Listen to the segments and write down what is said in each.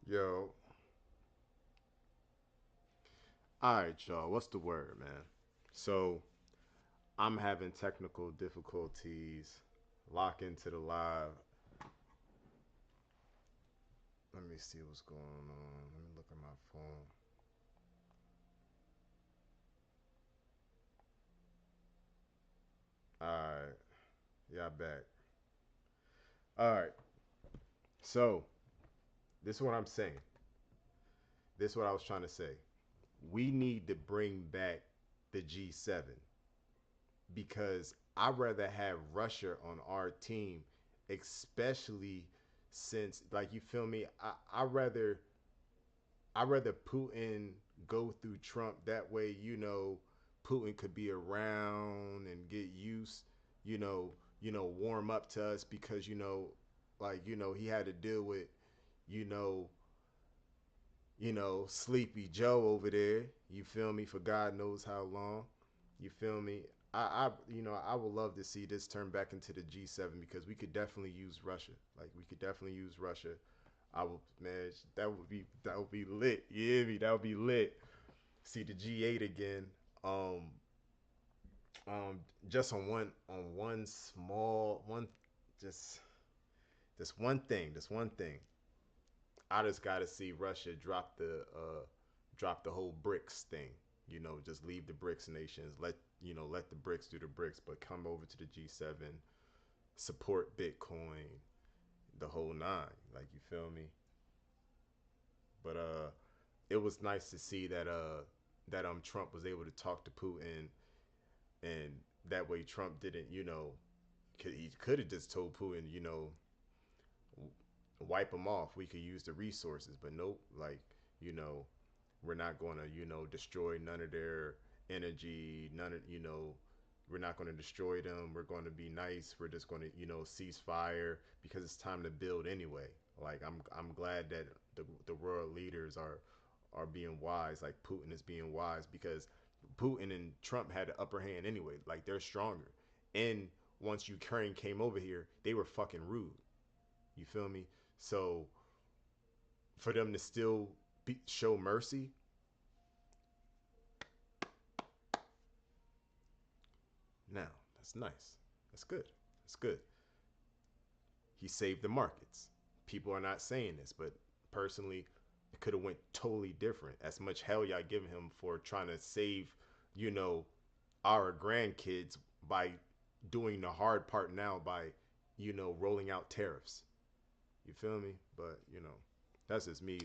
Yo, all right, y'all. What's the word, man? So I'm having technical difficulties. Lock into the live. Let me see what's going on. Let me look at my phone. All right, y'all back. All right. So this is what I'm saying. This is what I was trying to say. We need to bring back the G7 because I'd rather have Russia on our team, especially since, like, you feel me? I'd rather Putin go through Trump. That way, Putin could be around and get used, warm up to us because he had to deal with, you know, Sleepy Joe over there. You feel me? For God knows how long. You feel me? I would love to see this turn back into the G7 because we could definitely use Russia. Like we could definitely use Russia. I would, man. That would be lit. You hear me? That would be lit. See the G8 again. Um, just on one small one, just this one thing. This one thing. I just gotta see Russia drop the whole BRICS thing. Just leave the BRICS nations. Let the BRICS do the BRICS, but come over to the G7, support Bitcoin, the whole nine. Like you feel me? But it was nice to see that Trump was able to talk to Putin, and that way Trump didn't, he could have just told Putin, wipe them off. We could use the resources, but nope. Like, you know, we're not going to, destroy none of their energy. We're not going to destroy them. We're going to be nice. We're just going to, cease fire because it's time to build anyway. Like, I'm glad that the world leaders are being wise. Like Putin is being wise because Putin and Trump had the upper hand anyway. Like they're stronger. And once Ukraine came over here, they were fucking rude. You feel me? So for them to still show mercy, now that's nice. That's good. That's good. He saved the markets. People are not saying this, but personally, it could have went totally different. As much hell y'all giving him for trying to save, you know, our grandkids by doing the hard part now by, rolling out tariffs. You feel me? But that's just me.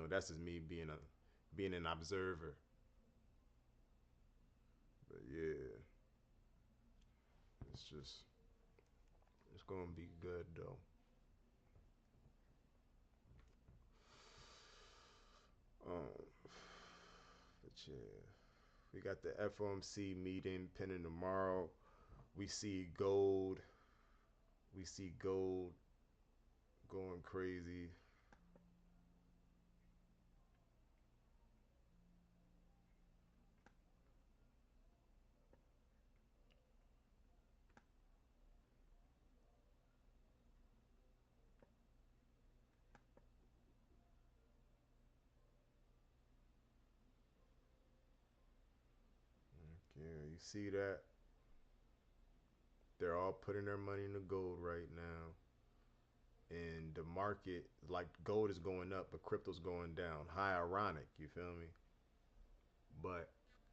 That's just me being an observer. But yeah, it's just it's gonna be good though. Um, but yeah, we got the FOMC meeting pending tomorrow. We see gold. We see gold going crazy. Yeah, you see that? They're all putting their money in the gold right now. And the market, like gold is going up, but crypto's going down. High ironic, you feel me? But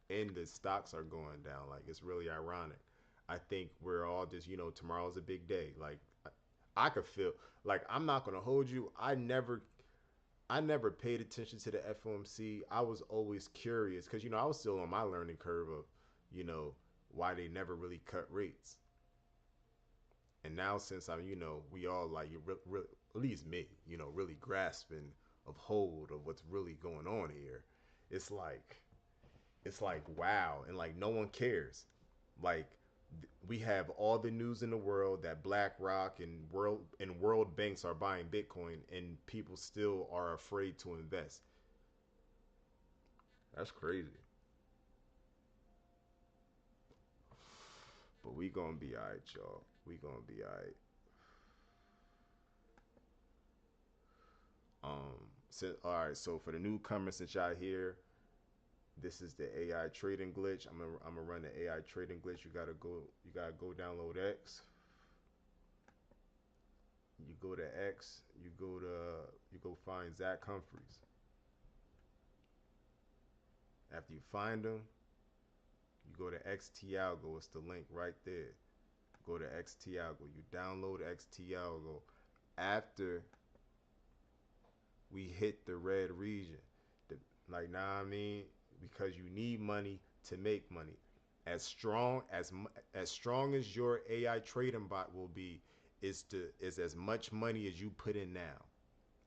and the stocks are going down. Like it's really ironic. I think we're all just, tomorrow's a big day. Like I could feel like I'm not gonna hold you. I never paid attention to the FOMC. I was always curious because I was still on my learning curve of, you know, why they never really cut rates. And now since I'm, we all like at least me, really grasping of hold of what's really going on here. It's like it's like wow, and like no one cares. Like we have all the news in the world that BlackRock and World banks are buying Bitcoin, and people still are afraid to invest. That's crazy. But we gonna be alright, y'all. We gonna be alright. So, all right, so for the newcomers, since y'all here, this is the AI trading glitch. I'm gonna run the AI trading glitch. You gotta go download X. You go to X. You go find Zach Humphreys. After you find him, you go to XT Algo. It's the link right there. Go to XT Algo. You download XT Algo. After we hit the red region, the, like nah, I mean, because you need money to make money. As strong as your AI trading bot will be, is as much money as you put in now.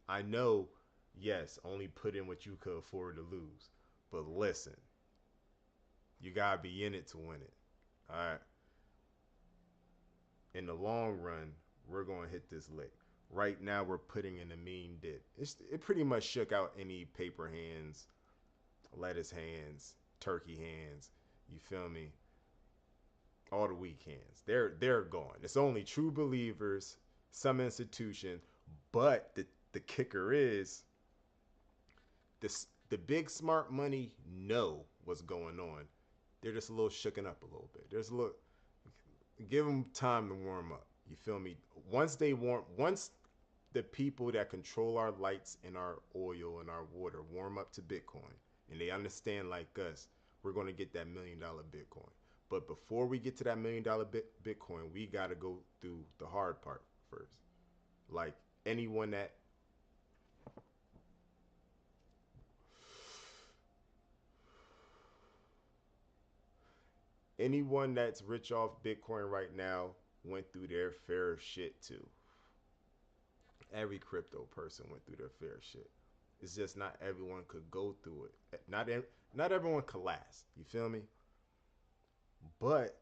I know, yes, only put in what you could afford to lose, but listen, you gotta be in it to win it. All right, in the long run, we're gonna hit this lick. Right now, we're putting in a mean dip. It pretty much shook out any paper hands, lettuce hands, turkey hands. You feel me? All the weak hands. They're gone. It's only true believers, some institutions, but the kicker is the big smart money know what's going on. They're just a little shooken up a little bit. There's a little give them time to warm up. You feel me? Once the people that control our lights and our oil and our water warm up to Bitcoin and they understand like us, we're going to get that $1 million Bitcoin. But before we get to that $1 million Bitcoin, we got to go through the hard part first. Like anyone that anyone that's rich off Bitcoin right now went through their fair shit too. Every crypto person went through their fair shit. It's just not everyone could go through it. Not everyone could last. You feel me? But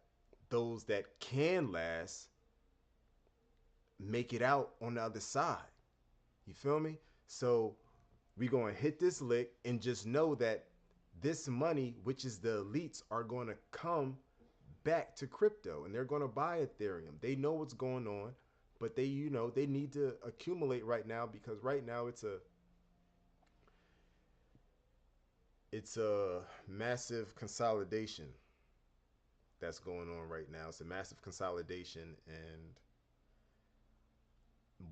those that can last make it out on the other side. You feel me? So we gonna hit this lick and just know that this money, which is the elites, are gonna come back to crypto and they're gonna buy Ethereum. They know what's going on, but they need to accumulate right now because right now it's a massive consolidation that's going on right now. It's a massive consolidation, and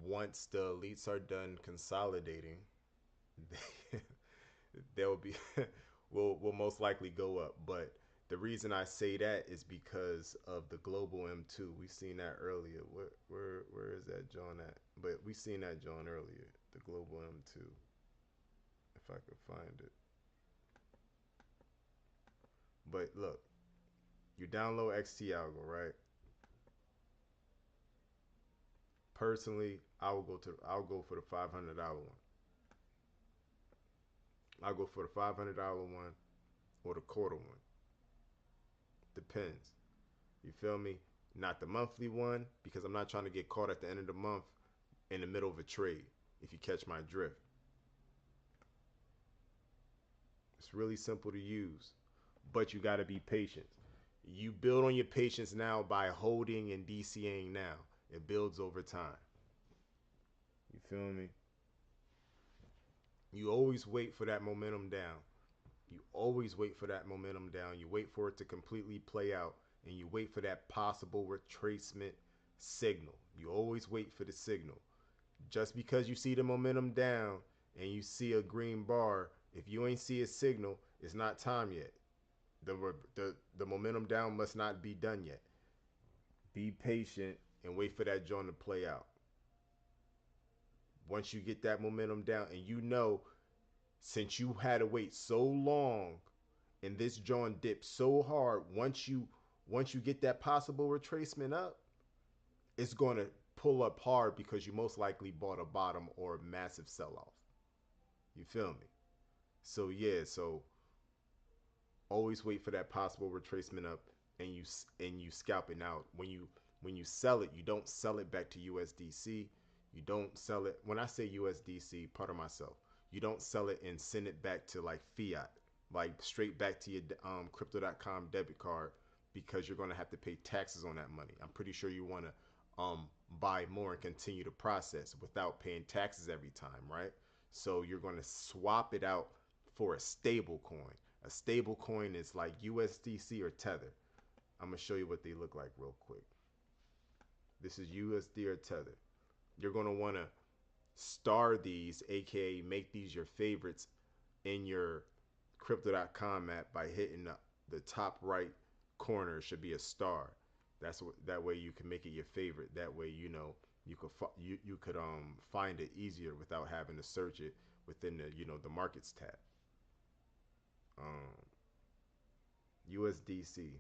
once the elites are done consolidating, they, they'll be will most likely go up. But the reason I say that is because of the global M2. We've seen that earlier. Where is that John at? But we seen that John earlier. The global M2. If I could find it. But look, you download XT Algo, right? Personally, I'll go for the $500 one. I'll go for the $500 one or the quarter one. Depends. You feel me? Not the monthly one because I'm not trying to get caught at the end of the month in the middle of a trade. If you catch my drift, it's really simple to use, but you got to be patient. You build on your patience now by holding and DCAing now. It builds over time. You feel me? You always wait for that momentum down. You always wait for that momentum down. You wait for it to completely play out and you wait for that possible retracement signal. You always wait for the signal. Just because you see the momentum down and you see a green bar, if you ain't see a signal, it's not time yet. The momentum down must not be done yet. Be patient and wait for that joint to play out. Once you get that momentum down, and since you had to wait so long and this joint dipped so hard, once you get that possible retracement up, it's going to pull up hard because you most likely bought a bottom or a massive sell-off. You feel me? So yeah, so always wait for that possible retracement up and you scalp it out. When you sell it, you don't sell it back to USDC. You don't sell it. When I say USDC, pardon myself. You don't sell it and send it back to like fiat, like straight back to your crypto.com debit card because you're going to have to pay taxes on that money. I'm pretty sure you want to buy more and continue to process without paying taxes every time, right? So you're going to swap it out for a stable coin. A stable coin is like USDC or Tether. I'm going to show you what they look like real quick. This is USD or Tether. You're going to want to star these, aka make these your favorites in your crypto.com app by hitting the top right corner. It should be a star. That's what, that way you can make it your favorite. That way you could you could find it easier without having to search it within the the markets tab. Um, USDC.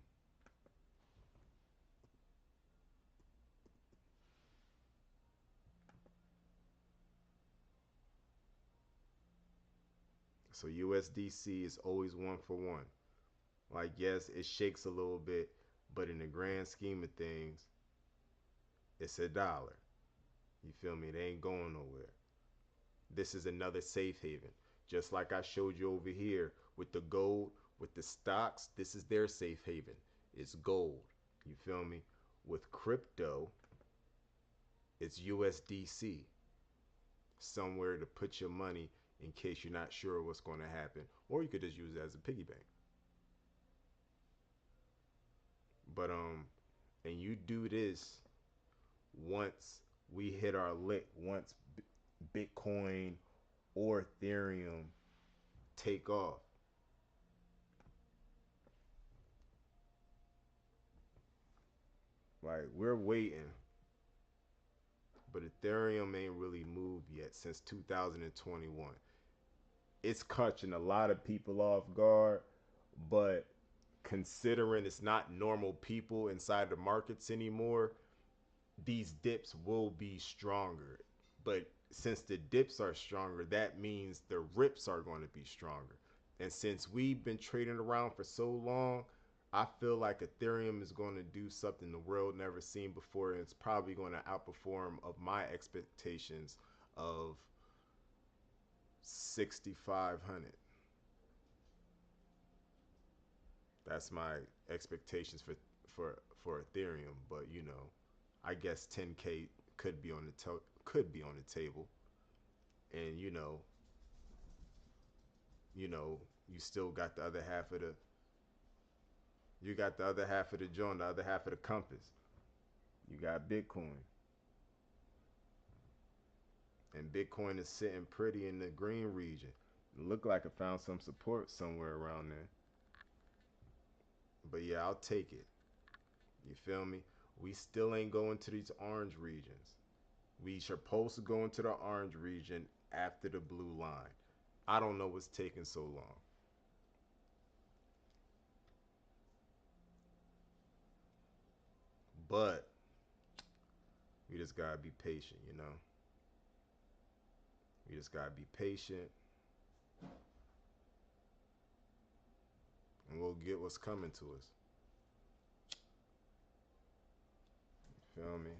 So USDC is always 1 for 1. Like yes, it shakes a little bit, but in the grand scheme of things, it's $1. You feel me? It ain't going nowhere. This is another safe haven. Just like I showed you over here with the gold, with the stocks, this is their safe haven. It's gold. You feel me? With crypto, it's USDC. Somewhere to put your money in case you're not sure what's going to happen. Or you could just use it as a piggy bank. But and you do this once we hit our lick, once Bitcoin or Ethereum take off. Like we're waiting, but Ethereum ain't really moved yet since 2021. It's catching a lot of people off guard, but considering it's not normal people inside the markets anymore, these dips will be stronger. But since the dips are stronger, that means the rips are going to be stronger. And since we've been trading around for so long, I feel like Ethereum is going to do something the world never seen before, and it's probably going to outperform of my expectations of 6,500. That's my expectations for Ethereum, but I guess 10K could be on could be on the table, and you still got the other half of the you got the other half of the joint, the other half of the compass. You got Bitcoin, and Bitcoin is sitting pretty in the green region. It looked like it found some support somewhere around there, but yeah, I'll take it. You feel me? We still ain't going to these orange regions. We supposed to go into the orange region after the blue line. I don't know what's taking so long. But we just gotta be patient, you know? We just gotta be patient and we'll get what's coming to us. You feel me?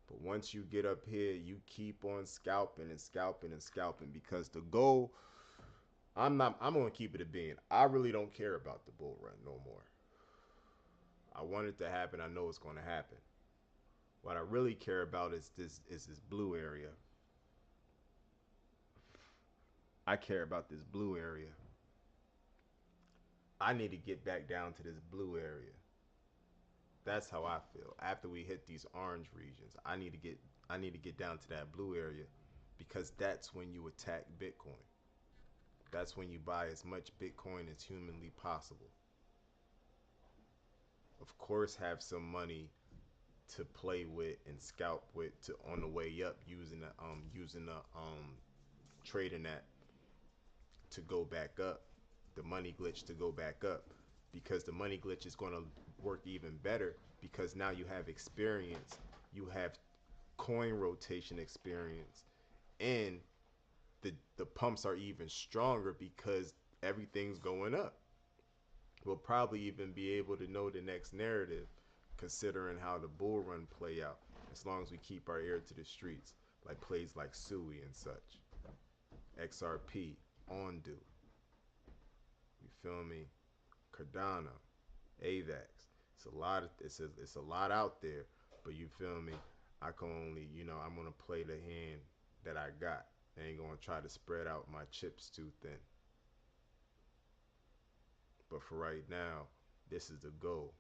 But once you get up here, you keep on scalping and scalping and scalping because the goal, I'm gonna keep it a being. I really don't care about the bull run no more. I want it to happen. I know it's gonna happen. What I really care about is this blue area. I care about this blue area. I need to get back down to this blue area. That's how I feel. After we hit these orange regions, I need to get down to that blue area because that's when you attack Bitcoin. That's when you buy as much Bitcoin as humanly possible. Of course, have some money to play with and scalp with to on the way up using the trading that to go back up, the money glitch to go back up, because the money glitch is going to work even better because now you have experience, you have coin rotation experience, and the pumps are even stronger because everything's going up. We'll probably even be able to know the next narrative considering how the bull run play out as long as we keep our ear to the streets, like plays like Sui and such, XRP, Ondu, you feel me, Cardano, AVAX. It's a lot out there, But you feel me? I can only, I'm gonna play the hand that I got. I ain't gonna try to spread out my chips too thin. But for right now, this is the goal.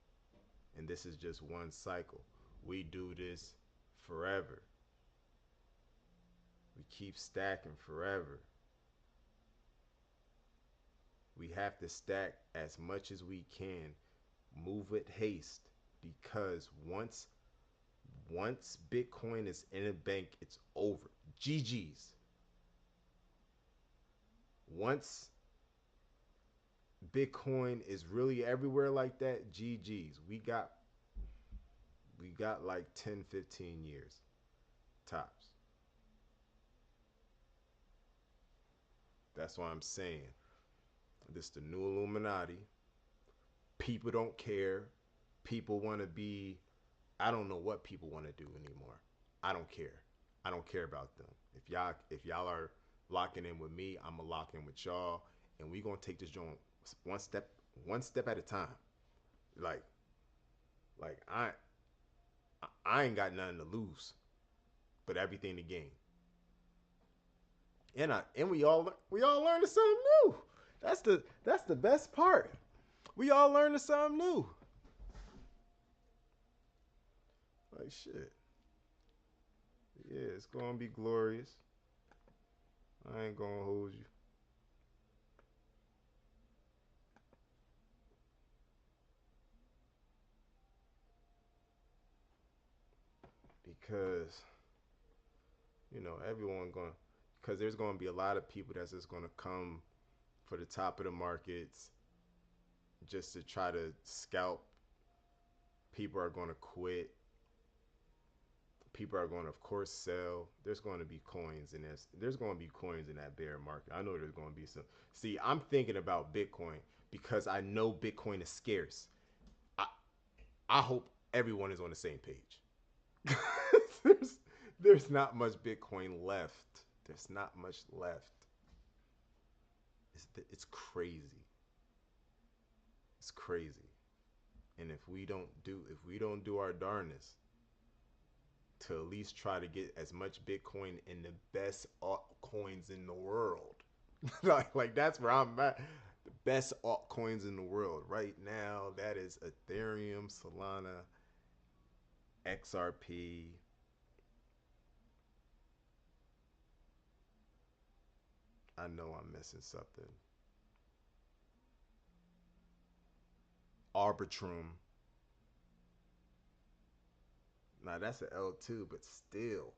And this is just one cycle. We do this forever. We keep stacking forever. We have to stack as much as we can, move with haste, because once Bitcoin is in a bank, it's over. GG's. Once Bitcoin is really everywhere like that, GG's. We got like 10, 15 years tops. That's why I'm saying this the new Illuminati. People don't care. People want to be, I don't know what people want to do anymore. I don't care. I don't care about them. If y'all are locking in with me, I'm gonna lock in with y'all, and we gonna take this joint one step one step at a time. Like like I ain't got nothing to lose, but everything to gain. And we all learned something new. That's the best part. We all learned something new. Like shit. Yeah, it's gonna be glorious. I ain't gonna hold you. Because everyone going, because there's going to be a lot of people that's just going to come for the top of the markets just to try to scalp. People are going to quit. People are going to, of course, sell. There's going to be coins in this. There's going to be coins in that bear market. I know there's going to be some. See, I'm thinking about Bitcoin because I know Bitcoin is scarce. I I hope everyone is on the same page. there's there's not much Bitcoin left. There's not much left. It's crazy. It's crazy. And if we don't do our darnest to at least try to get as much Bitcoin in the best altcoins in the world, like that's where I'm at. The best altcoins in the world right now. That is Ethereum, Solana, XRP. I know I'm missing something. Arbitrum. Now that's an L2, but still.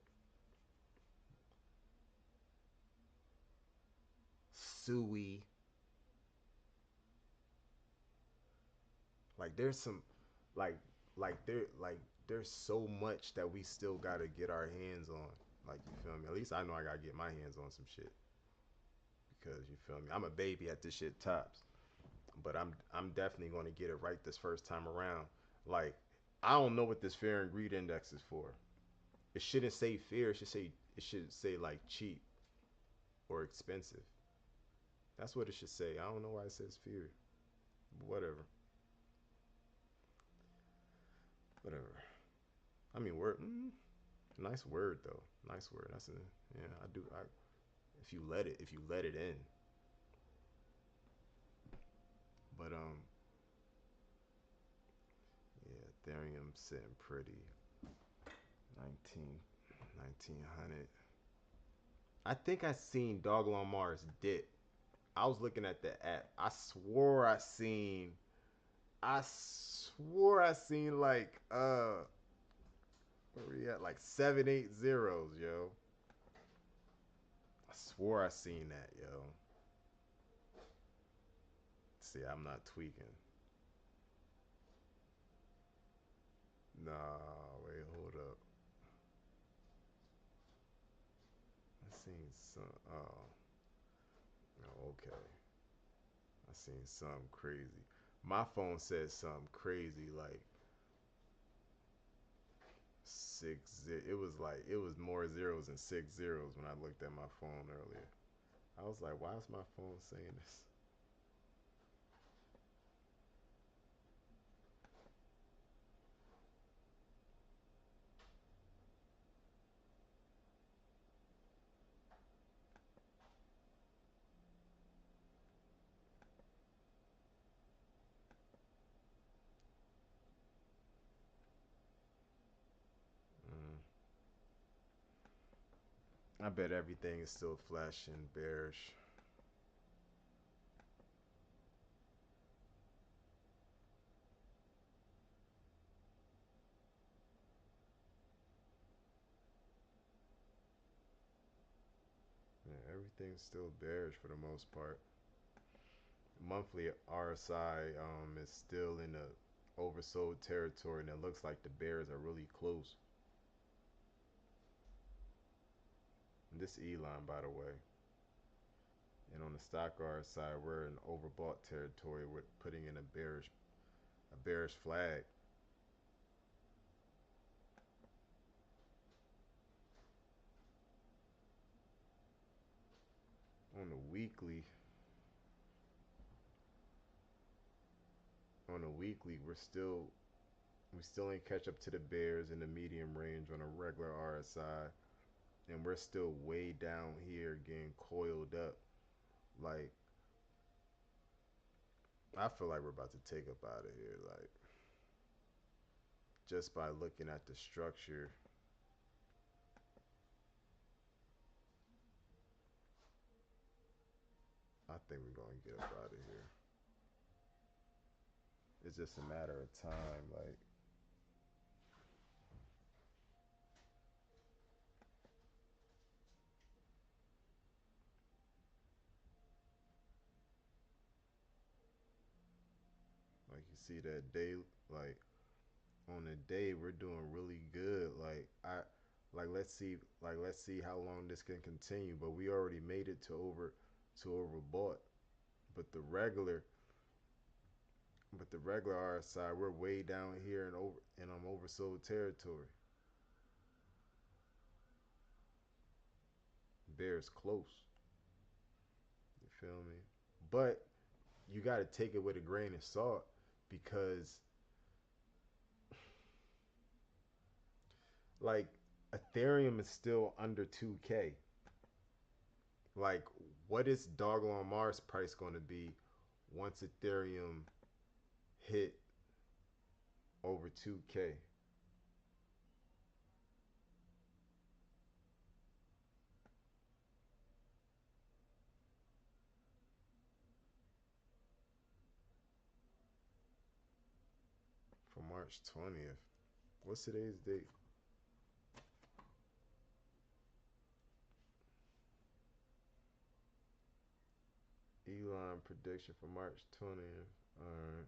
Sui. Like there's some, like there's so much that we still gotta get our hands on. Like you feel me? At least I know I gotta get my hands on some shit because you feel me. I'm a baby at this shit tops, but I'm definitely gonna get it right this first time around. Like I don't know what this fear and greed index is for. It shouldn't say fear. It should say like cheap or expensive. That's what it should say. I don't know why it says fear. But whatever. Whatever. I mean, word. Nice word though. Nice word. That's a yeah. I do. If you let it in. But yeah, Ethereum sitting pretty. 19, 1900. I think I seen Dogelon Mars dip. I was looking at the app. I swore I seen like where we at, like 780s, yo. I swore I seen that, yo. See, I'm not tweaking. Nah, wait, hold up. I seen some. Oh, okay. I seen something crazy. My phone said something crazy like it was like it was more zeros than six zeros when I looked at my phone earlier. I was like, why is my phone saying this? I bet everything is still flash and bearish. Yeah, everything's still bearish for the most part. Monthly RSI is still in the oversold territory, and it looks like the bears are really close. And this E line, by the way. And on the stock RSI, we're in overbought territory with putting in a bearish flag. On the weekly, we still ain't catch up to the bears in the medium range on a regular RSI, and we're still way down here getting coiled up. Like, I feel like we're about to take up out of here. Like, just by looking at the structure, I think we're gonna get up out of here. It's just a matter of time. Like you see that day, like on the day we're doing really good. Let's see how long this can continue. But we already made it to overbought. But the regular but the regular RSI, we're way down here and I'm oversold territory. Bears close. You feel me? But you got to take it with a grain of salt because like Ethereum is still under 2K. Like, what is Dogelon Mars price going to be once Ethereum hit over 2K? For March 20th. What's today's date? Elon prediction for March 20th. All right.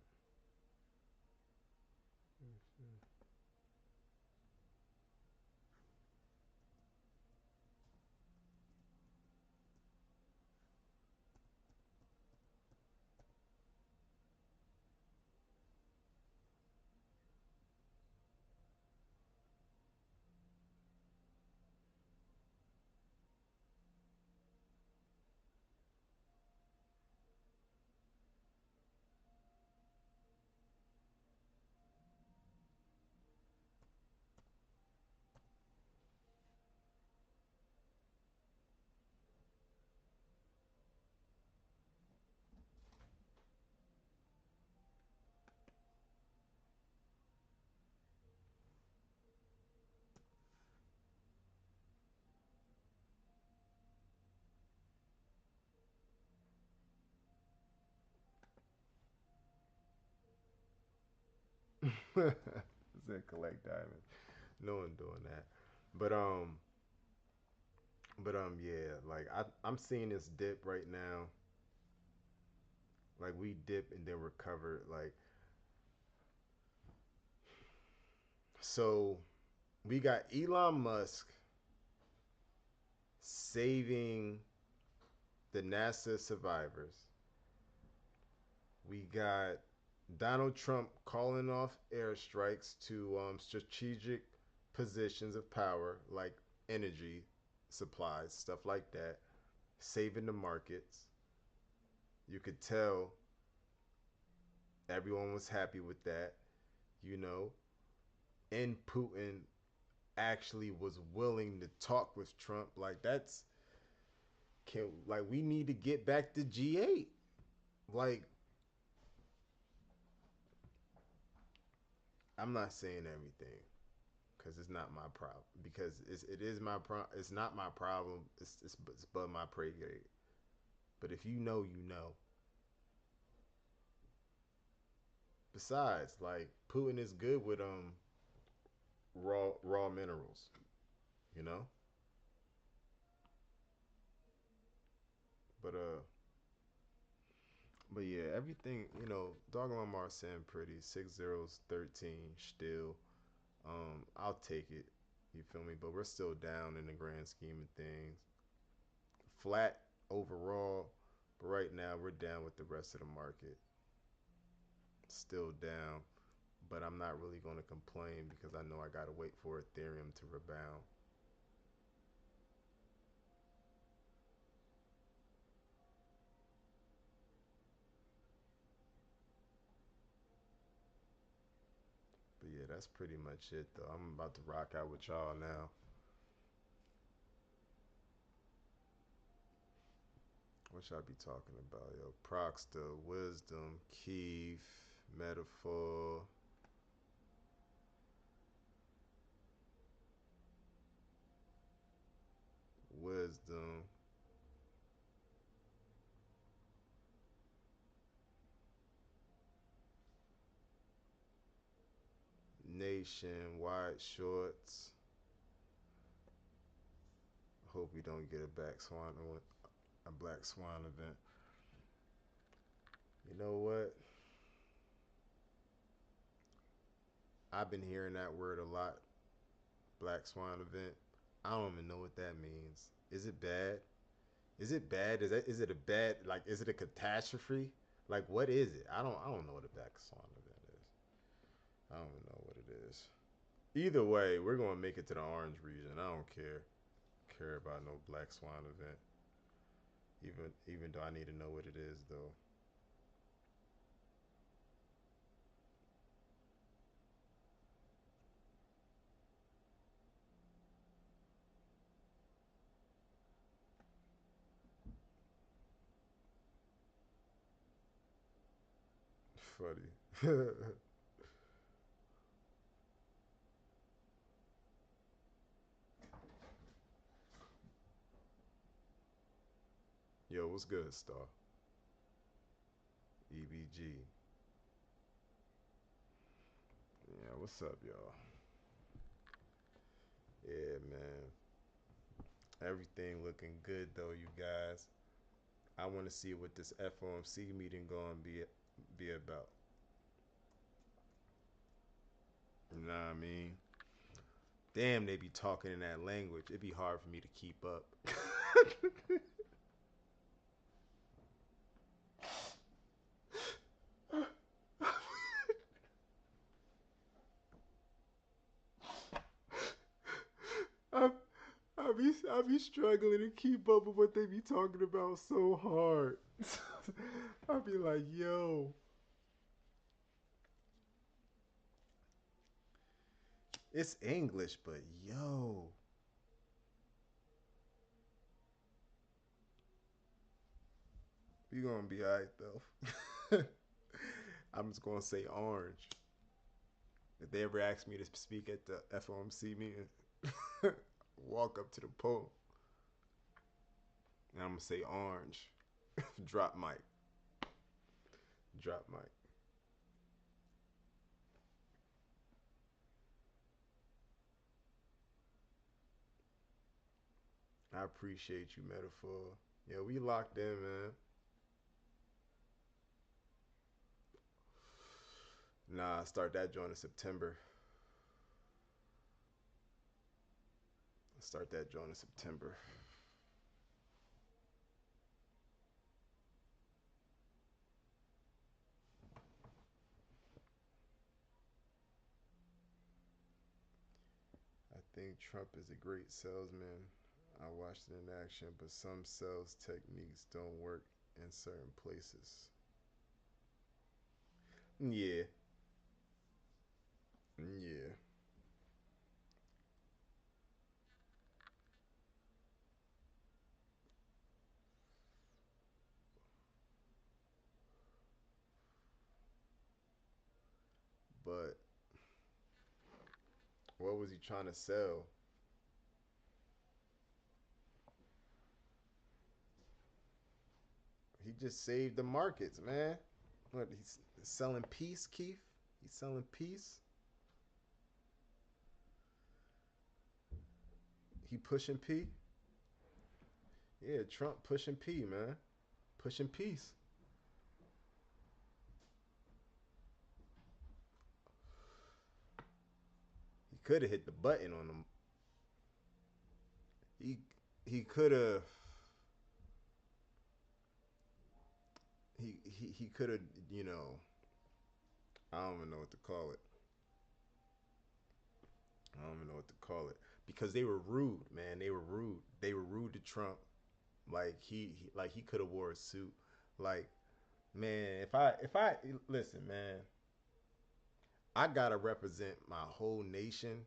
Said collect diamonds. No one doing that. But yeah, like I'm seeing this dip right now. Like we dip and then recover. Like, so we got Elon Musk saving the NASA survivors. We got Donald Trump calling off airstrikes to strategic positions of power like energy supplies, stuff like that, saving the markets. You could tell everyone was happy with that, you know. And Putin actually was willing to talk with Trump. Like, we need to get back to G8. Like, I'm not saying everything. because it's not my problem. Because it is my problem. It's not my problem. It's above my pay grade. But if you know, you know. Besides, like Putin is good with raw minerals. You know. But but yeah, everything Dogelon saying pretty 6-0's 13 still. I'll take it. You feel me? But we're still down in the grand scheme of things. Flat overall, but right now we're down with the rest of the market. Still down, but I'm not really going to complain because I know I got to wait for Ethereum to rebound. But yeah, that's pretty much it though. I'm about to rock out with y'all now. What should I be talking about, yo? Proxter, Wisdom, Keith, Metaphor, Wisdom, Nation, Wide Shorts. Hope we don't get a black swan event. You know what? I've been hearing that word a lot. Black swan event. I don't even know what that means. Is it bad? Is it bad? Is it a bad is it a catastrophe? Like what is it? I don't know what a black swan event is. I don't even know what it is. Either way, we're gonna make it to the orange region. I don't care about no black swan event. Even though I need to know what it is though. Funny. Yo, what's good, Star? EBG. Yeah, what's up, y'all? Yeah, man. Everything looking good though, you guys. I want to see what this FOMC meeting going to be about. You know what I mean? Damn, they be talking in that language. It'd be hard for me to keep up. I, I be struggling to keep up with what they be talking about so hard. I be like, yo, it's English, but yo, we gonna be alright though. I'm just gonna say orange. If they ever ask me to speak at the FOMC meeting, walk up to the pole and I'm gonna say orange. Drop mic. Drop mic. I appreciate you, Metaphor. Yeah, we locked in, man. Nah, I start that joint in September. I start that joint in September. I think Trump is a great salesman. I watched it in action, but some sales techniques don't work in certain places. Yeah, yeah. But What was he trying to sell? He just saved the markets, man. What he's selling peace, Keith? He's selling peace. He pushing P. Yeah, Trump pushing P, man. Pushing peace. He could have hit the button on them. He he could have he could have, you know, I don't even know what to call it. I don't even know what to call it because they were rude, man. They were rude. They were rude to Trump. Like he could have wore a suit. Like, man, if I listen, man, I gotta represent my whole nation.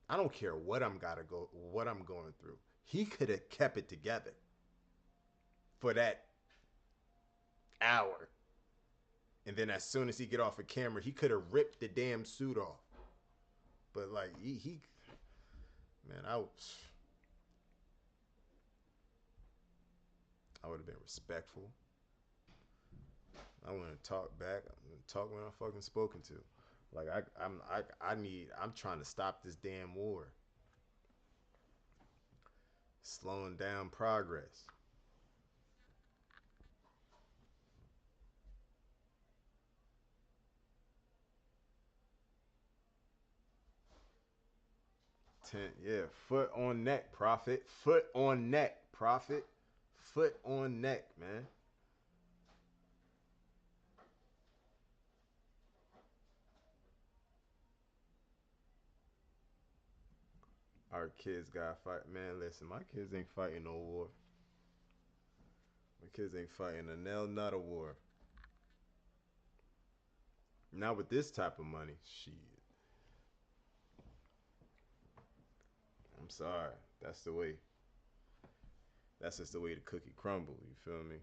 I don't care what I'm going through. He could have kept it together for that hour, and then as soon as he get off a camera, he could have ripped the damn suit off. But like he man, I would have been respectful. I want to talk back. I'm gonna talk when I'm fucking spoken to. Like I'm trying to stop this damn war, slowing down progress. 10, yeah, foot on neck, profit. Foot on neck, profit. Foot on neck, man. Our kids got fight, man. Listen, my kids ain't fighting no war. My kids ain't fighting a nail, not a war. Not with this type of money. Shit. I'm sorry. That's the way. That's just the way the cookie crumble. You feel me?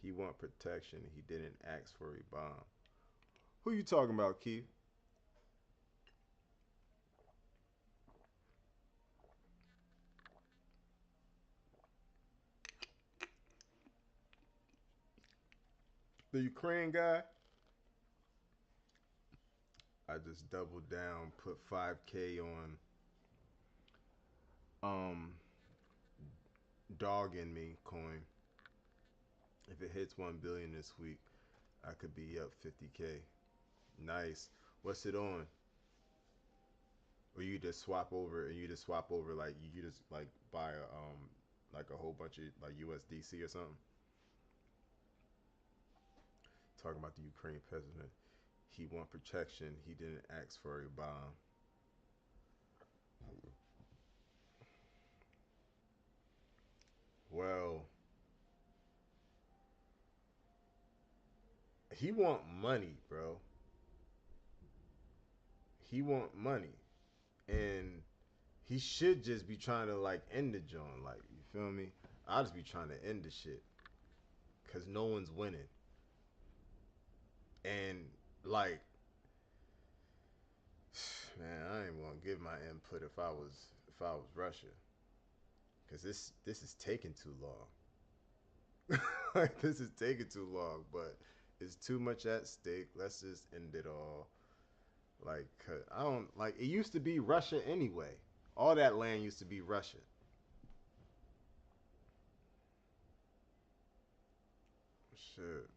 He want protection. He didn't ask for a bomb. Who you talking about, Keith? The Ukraine guy? I just doubled down, put 5K on um dog in me coin. If it hits 1 billion this week, I could be up 50K. Nice. What's it on? Or you just swap over and you just swap over like you just like buy a whole bunch of like USDC or something. Talking about the Ukraine president. He want protection. He didn't ask for a bomb. Well, he want money, bro. He want money. And he should just be trying to like end the joint. Like, you feel me? I'll just be trying to end the shit. Cause no one's winning. And like, man, I ain't gonna give my input if I was Russia. Cause this is taking too long. Like this is taking too long, but it's too much at stake. Let's just end it all. Like, I don't like it used to be Russia anyway. All that land used to be Russia. Shit.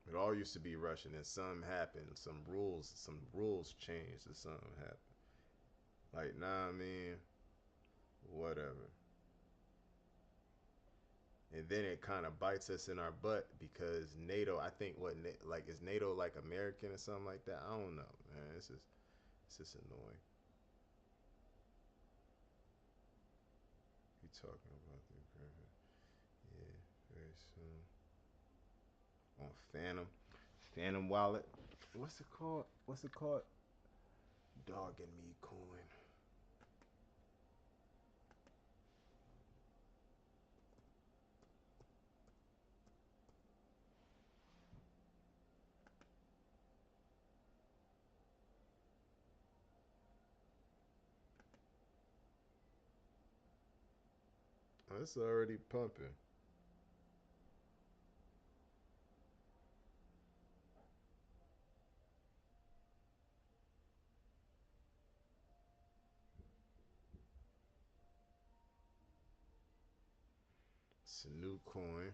It all used to be Russian, and something happened. Some rules changed, or something happened. Like, nah, I mean, whatever. And then it kind of bites us in our butt because NATO. I think like is NATO like American or something like that? I don't know, man. It's just annoying. You talking about the agreement? Yeah, very soon on Phantom wallet. What's it called? What's it called? Dog and me coin. That's already pumping. It's a new coin.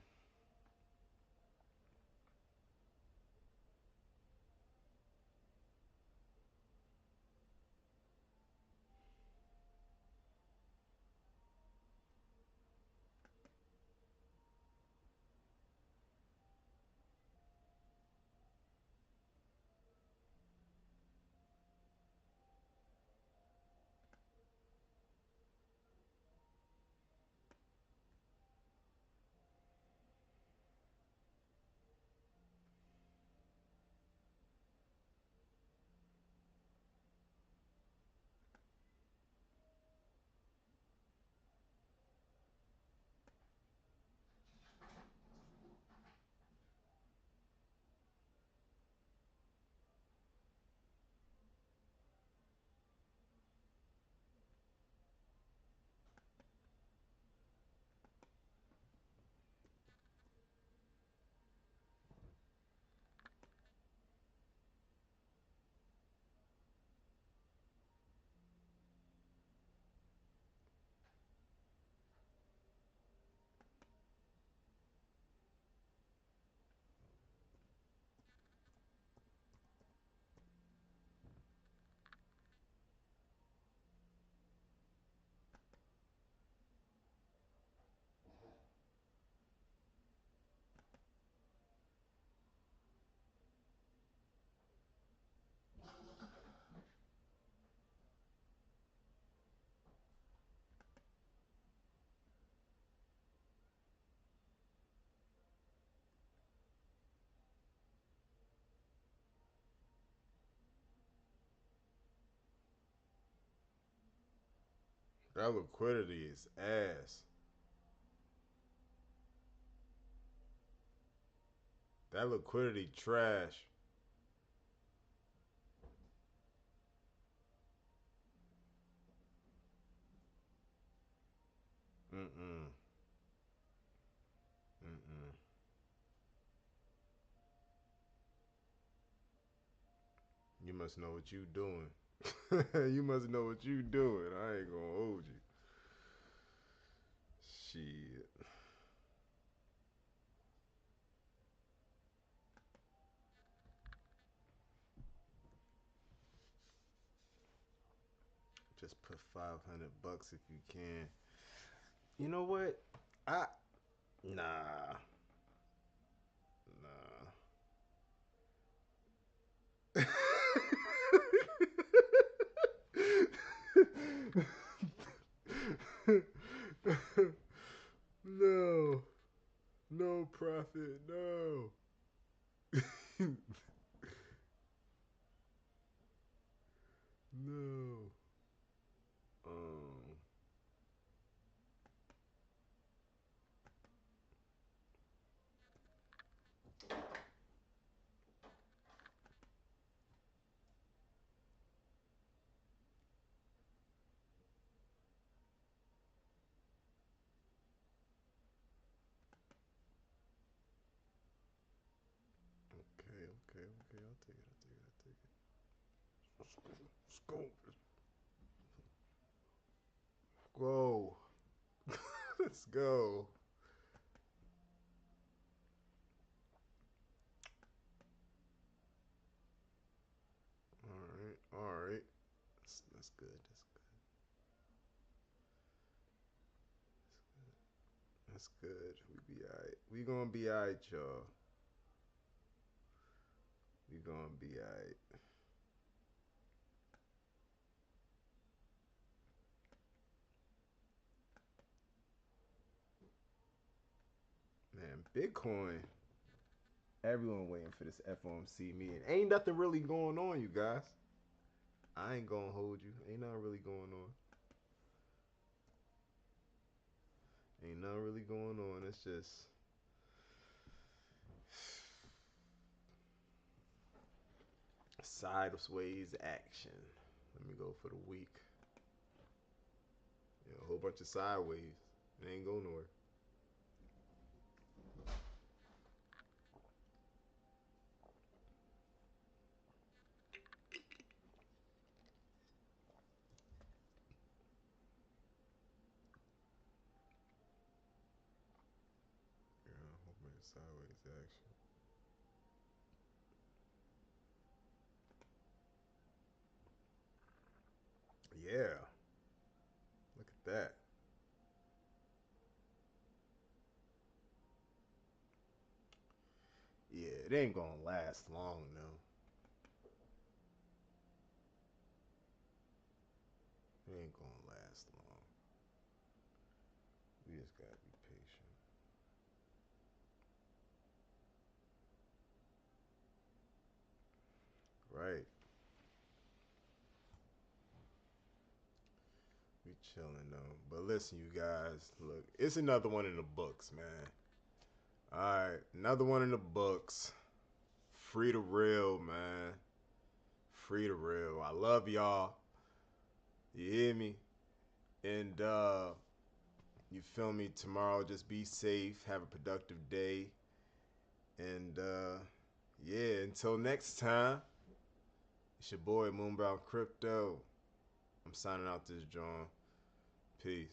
That liquidity is ass. That liquidity trash. Mm-mm. Mm-mm. You must know what you doing. You must know what you doing. I ain't gonna hold you. Shit. Just put 500 bucks if you can. You know what? I nah nah. No, no profit, no. No. Um. Okay, okay, okay. I'll take it. I'll take it. I'll take it. Let's go. Let's go. Go. Let's go. All right. All right. That's good. That's good. That's good. We be alright. We gonna be alright, y'all. We gonna be alright. Man, Bitcoin. Everyone waiting for this FOMC meeting. Ain't nothing really going on, you guys. I ain't gonna hold you. Ain't nothing really going on. Ain't nothing really going on. It's just sideways action. Let me go for the week. Yeah, a whole bunch of sideways. It ain't going nowhere. Yeah, hoping it's sideways action. Yeah, look at that. Yeah, it ain't gonna last long though. It ain't gonna last long. We just gotta be patient. Right. We chilling though. But listen, you guys, look, it's another one in the books, man. Alright, another one in the books. Free to real, man. Free to real. I love y'all. You hear me? And you feel me? Tomorrow, just be safe. Have a productive day. And yeah, until next time, it's your boy Moonbrown Crypto. I'm signing out this John. Peace.